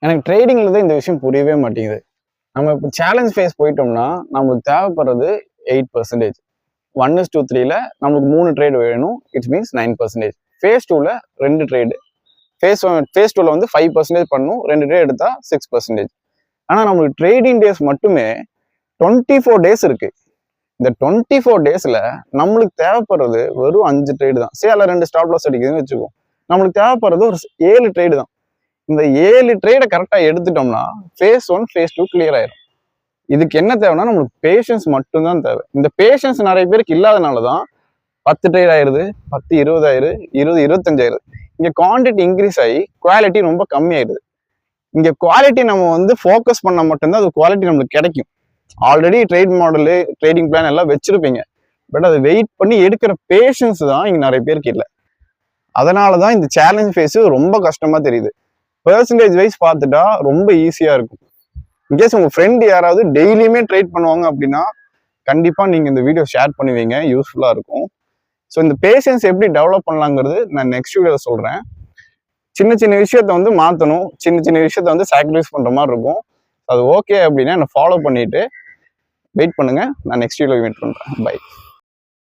எனக்கு ட்ரேடிங்ல தான் இந்த விஷயம் புரியவே மாட்டேங்குது. நம்ம இப்போ சேலஞ்ச் ஃபேஸ் போயிட்டோம்னா நம்மளுக்கு தேவைப்படுறது 8%. 1:3ல நம்மளுக்கு 3 ட்ரேட் வேணும். It's means 9%. ஃபேஸ் 2ல 2 ட்ரேடு. ஃபேஸ் 2ல வந்து 5% பண்ணும். 2 ட்ரேட் எடுத்தா 6%. ஆனா நம்மளுக்கு ட்ரேடிங் டேஸ் மட்டுமே 24 டேஸ் இருக்கு. இந்த 24 டேஸ்ல நம்மளுக்கு தேவைப்படுறது வெறும் 5 ட்ரேடு தான். சேல 2 ஸ்டாப் லாஸ் அடிக்குதுன்னு வச்சுக்கோ. நம்மளுக்கு தேவைப்படுறது ஒரு 7 ட்ரேடு தான். இந்த 7 ட்ரேடை கரெக்டா எடுத்துட்டோம்னா ஃபேஸ் 1 ஃபேஸ் 2 கிளியர் ஆயிரும். இதுக்கு என்ன தேவைன்னா நம்மளுக்கு பேஷன்ஸ் மட்டும்தான் தேவை. இந்த பேஷன்ஸ் நிறைய பேருக்கு இல்லாதனாலதான் 10 ட்ரேட் ஆயிருது, 10 20 ஆயிருது, 20 25 ஆயிருது. இங்க குவான்டிட்டி இன்க்ரீஸ் ஆகி குவாலிட்டி ரொம்ப கம்மியாயிருது. இங்க குவாலிட்டி நம்ம வந்து ஃபோக்கஸ் பண்ண மட்டும்தான் அது குவாலிட்டி நம்மளுக்கு கிடைக்கும். Already trade model trading plan எல்லாம் வச்சிருப்பீங்க. பட் அதை வெயிட் பண்ணி எடுக்கிற பேஷன்ஸ் தான் இங்க நிறைய பேருக்கு இல்லை. அதனாலதான் இந்த சேலஞ்ச் ஃபேஸ் ரொம்ப கஷ்டமா தெரியுது. பெர்சன்டேஜ் வைஸ் பார்த்துட்டா ரொம்ப ஈஸியா இருக்கும். இன்கேஸ் உங்க ஃப்ரெண்ட் யாராவது டெய்லியுமே ட்ரேட் பண்ணுவாங்க அப்படின்னா கண்டிப்பா நீங்க இந்த வீடியோ ஷேர் பண்ணுவீங்க, யூஸ்ஃபுல்லா இருக்கும். ஸோ இந்த பேஷன்ஸ் எப்படி டெவலப் பண்ணலாங்கிறது நான் நெக்ஸ்ட் வீடியோவில் சொல்றேன். சின்ன சின்ன விஷயத்த வந்து மாற்றணும், சின்ன சின்ன விஷயத்த வந்து சாக்ரிஃபைஸ் பண்ற மாதிரி இருக்கும். அது ஓகே அப்படின்னா என்னை ஃபாலோ பண்ணிட்டு வெயிட் பண்ணுங்க. நான் நெக்ஸ்ட் வீடியோவில் மீட் பண்றேன். பை.